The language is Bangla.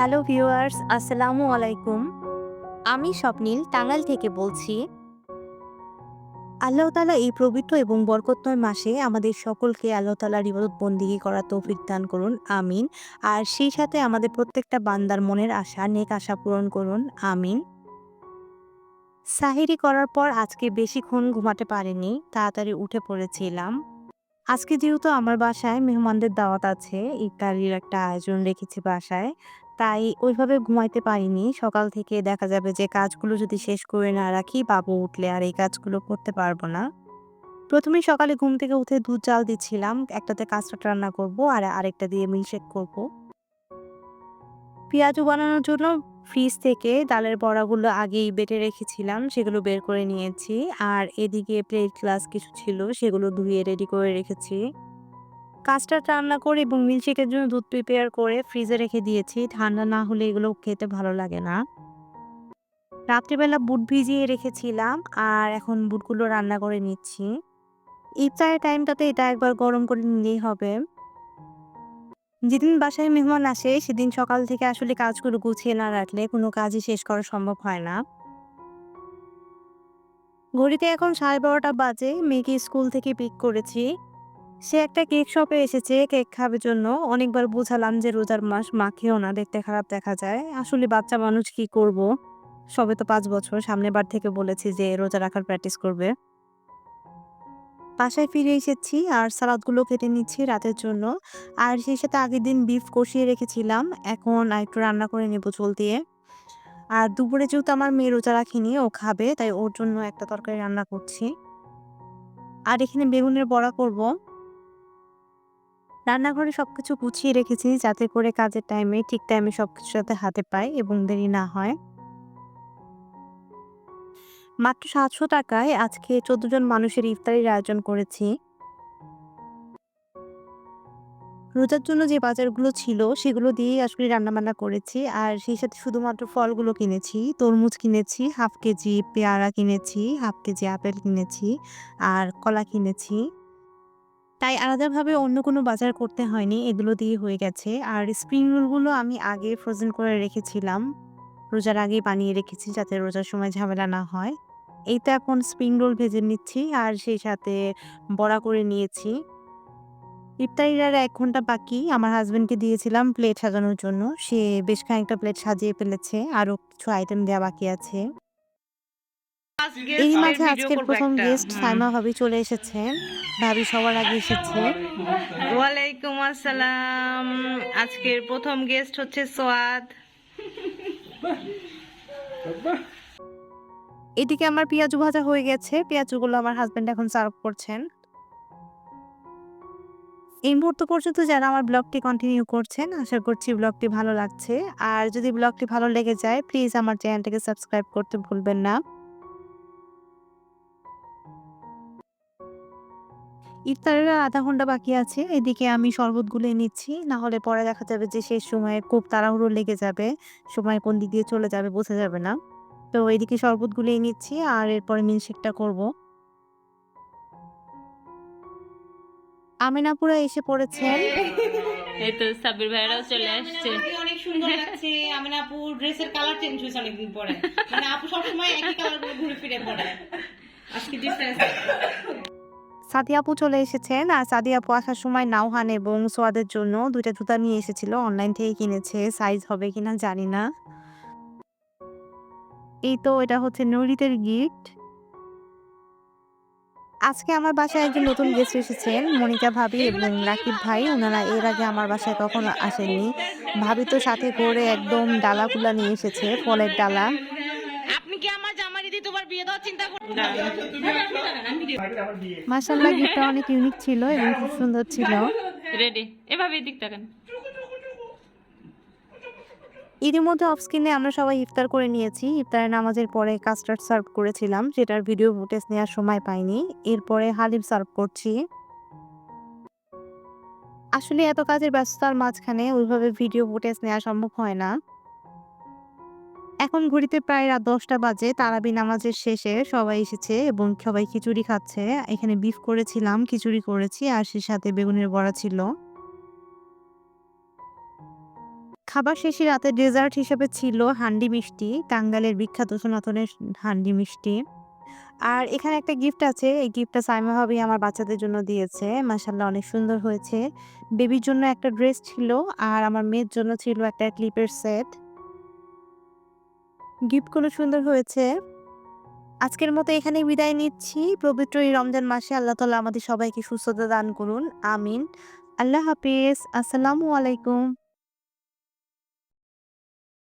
হ্যালো ভিউয়ার্স, আসসালামু আলাইকুম। আমি স্বপ্নিল টাঙ্গাইল থেকে বলছি। আল্লাহ তাআলা এই পবিত্র এবং বরকতময় মাসে আমাদের সকলকে আল্লাহ তাআলার ইবাদত বন্দেগী করার তৌফিক দান করুন, আমিন। আর সেই সাথে আমাদের প্রত্যেকটা বান্দার মনের আশা, নেক আশা পূরণ করুন, আমিন। সাহেরি করার পর আজকে বেশিক্ষণ ঘুমাতে পারিনি, তাড়াতাড়ি উঠে পড়েছিলাম। আজকে যেহেতু আমার বাসায় মেহমানদের দাওয়াত আছে, ইফতারির একটা আয়োজন রেখেছি বাসায়। তাই ওইভাবে ঘুমাইতে পারিনি। সকাল থেকে দেখা যাবে যে কাজগুলো যদি শেষ করে না রাখি, বাবু উঠলে আর এই কাজগুলো করতে পারবো না। ১ম এই সকালে ঘুম থেকে উঠে দুধ জাল দিচ্ছিলাম। একটাতে কাস্টার্ড রান্না করব আর আরেকটা দিয়ে মিল্কশেক করব। পেঁয়াজু বানানোর জন্য ফ্রিজ থেকে ডালের বড়াগুলো আগেই বেটে রেখেছিলাম, সেগুলো বের করে নিয়েছি। আর এদিকে প্লেট গ্লাস কিছু ছিল, সেগুলো ধুয়ে রেডি করে রেখেছি। কাস্টার্ড রান্না করে এবং মিল্কশেকের জন্য দুধ প্রিপেয়ার করে ফ্রিজে রেখে দিয়েছি। ঠান্ডা না হলে এগুলো খেতে ভালো লাগে না। রাত্রিবেলা বুট ভিজিয়ে রেখেছিলাম আর এখন বুটগুলো রান্না করে নিচ্ছি। ইফতারের টাইমটাতে এটা একবার গরম করে নিলেই হবে। যেদিন বাসায় মেহমান আসে সেদিন সকাল থেকে আসলে কাজগুলো গুছিয়ে না রাখলে কোনো কাজই শেষ করা সম্ভব হয় না। ঘড়িতে এখন 12:30 বাজে। মেয়েকে স্কুল থেকে পিক করেছি। সে একটা কেক শপে এসেছে কেক খাবে জন্য। অনেকবার বুঝালাম যে রোজার মাস, মা খেও না, দেখতে খারাপ দেখা যায়। আসলে বাচ্চা মানুষ কি করব? সবে তো ৫ বছর। সামনের বার থেকে বলেছি যে রোজা রাখার প্র্যাকটিস করবে। বাসায় ফিরে এসেছি আর সালাদগুলো কেটে নিচ্ছি রাতের জন্য। আর সেই সাথে আগের দিন বিফ কষিয়ে রেখেছিলাম। এখন আরেকটু রান্না করে নেব ঝোল দিয়ে। আর দুপুরে যেহেতু আমার মেয়ে রোজা রাখেনি, ও খাবে, তাই ওর জন্য একটা তরকারি রান্না করছি। আর এখানে বেগুনের বড়া করব। রান্নাঘরে সবকিছু গুছিয়ে রেখেছি যাতে করে কাজের টাইমে ঠিক টাইমে সবকিছু যাতে হাতে পাই এবং দেরি না হয়। মাত্র ৳৭০০ আজকে ১৪ জন মানুষের ইফতারির আয়োজন করেছি। রোজার জন্য যে বাজারগুলো ছিল সেগুলো দিয়েই আসলে রান্নাবান্না করেছি। আর সেই সাথে শুধুমাত্র ফলগুলো কিনেছি। তরমুজ কিনেছি 1/2 কেজি, পেয়ারা কিনেছি 1/2 কেজি, আপেল কিনেছি আর কলা কিনেছি। তাই আলাদাভাবে অন্য কোনো বাজার করতে হয়নি। এগুলো দিয়ে হয়ে গেছে। আর স্প্রিং রোলগুলো আমি আগে ফ্রোজেন করে রেখেছিলাম। রোজার আগেই বানিয়ে রেখেছি যাতে রোজার সময় ঝামেলা না হয়। এই তো এখন স্প্রিং রোল ভেজে নিচ্ছি আর সেই সাথে বড়া করে নিয়েছি। ইফতারির আর ১ ঘন্টা বাকি। আমার হাসব্যান্ডকে দিয়েছিলাম প্লেট সাজানোর জন্য। সে বেশ খানিকটা প্লেট সাজিয়ে ফেলেছে। আরো কিছু আইটেম দেয়া বাকি আছে। ফার্স্ট এরই গেস্টের মাঝে ভিডিও আজকের করব ১ম একটা। গেস্ট সাইমা ভাবি চলে এসেছেন। ভাবি সবার আগে এসেছে। ওয়ালাইকুম আসসালাম। আজকের প্রথম গেস্ট হচ্ছে সোয়াদ। এদিকে আমার পেঁয়াজু ভাজা হয়ে গেছে। পেঁয়াজুগুলো আমার হাসব্যান্ড এখন সার্ভ করছেন। এই মুহূর্ত পর্যন্ত যারা আমার ব্লগটি কন্টিনিউ করছেন, আশা করছি ব্লগটি ভালো লাগছে। আর যদি ব্লগটি ভালো লেগে যায়, প্লিজ আমার চ্যানেলটাকে সাবস্ক্রাইব করতে ভুলবেন না। ইফতারের আর ০.৫ ঘন্টা বাকি আছে। এদিকে আমি শরবত গুলিয়ে নিচ্ছি। না হলে পরে দেখা যাবে যে শেষ সময়ে খুব তাড়াহুড়ো লেগে যাবে। সময় কোন দিক দিয়ে চলে যাবে বোঝা যাবে না। তো এদিকে শরবত গুলিয়ে নিচ্ছি আর এরপরে মিল্কশেকটা করব। আমিন আপুরা এসে পড়েছেন। এই তো সাব্বির ভাইরাও চলে আসছে। আমাকে অনেক সুন্দর লাগছে। আমিনা আপু ড্রেসের কালার চেঞ্জ হয়েছে অনেকদিন পরে। মানে আপু সবসময় একই কালার গুলো ঘুরে ফিরে পরে। আজকে ডিফারেন্স। সাদিয়া আপু চলে এসেছেন। আর সাদিয়া আপু আসার সময় নাওহান এবং সোয়াদের জন্য ২ টা জুতা নিয়ে এসেছিল। অনলাইন থেকে কিনেছে। সাইজ হবে কিনা জানি না। এই তো এটা হচ্ছে নূরিতের গিফট। আজকে আমার বাসায় একজন নতুন গেস্ট এসেছেন, মনিকা ভাবি এবং রাকিব ভাই। উনারা এর আগে আমার বাসায় কখনো আসেননি। ভাবি তো সাথে করে একদম ডালাগুলা নিয়ে এসেছে, ফলের ডালা। আপনি কি আমার জামাই দ্বিতীয়বার বিয়ে দেওয়ার চিন্তা করছেন? মাশাআল্লাহ গিফটটা অনেক ইউনিক ছিল এবং খুব সুন্দর ছিল। রেডি, এভাবে এদিক তাকান। এরই মধ্যে অফ স্ক্রিনে আমরা সবাই ইফতার করে নিয়েছি। ইফতারের নামাজের পরে কাস্টার্ড সার্ভ করেছিলাম, যেটার ভিডিও ফুটেজ নেওয়ার সময় পাইনি। এরপরে হালিম সার্ভ করছি। আসলে এত কাজের ব্যস্ততার মাঝখানে ওইভাবে ভিডিও ফুটেজ নেওয়া সম্ভব হয় না। এখন ঘড়িতে প্রায় রাত ১০টা বাজে। তারাবি নামাজের শেষে সবাই এসেছে এবং সবাই খিচুড়ি খাচ্ছে। এখানে বিফ করেছিলাম, খিচুড়ি করেছি আর সেই সাথে বেগুনের বড়া ছিল। খাবার শেষে রাতে ডেজার্ট হিসেবে ছিল হান্ডি মিষ্টি, টাঙ্গাইলের বিখ্যাত সনাতনের হান্ডি মিষ্টি। আর এখানে একটা গিফট আছে। এই গিফটটা সাইমা ভাবি আমার বাচ্চাদের জন্য দিয়েছে। মাশাআল্লাহ অনেক সুন্দর হয়েছে। বেবির জন্য একটা ড্রেস ছিল আর আমার মেয়ের জন্য ছিল একটা ক্লিপের সেট। গিফটগুলো সুন্দর হয়েছে। আজকের মতো এখানেই বিদায় নিচ্ছি। পবিত্র এই রমজান মাসে আল্লাহ তাআলা আমাদের সবাইকে সুস্থতা দান করুন। আমিন। আল্লাহ হাফেজ। আসসালামু আলাইকুম।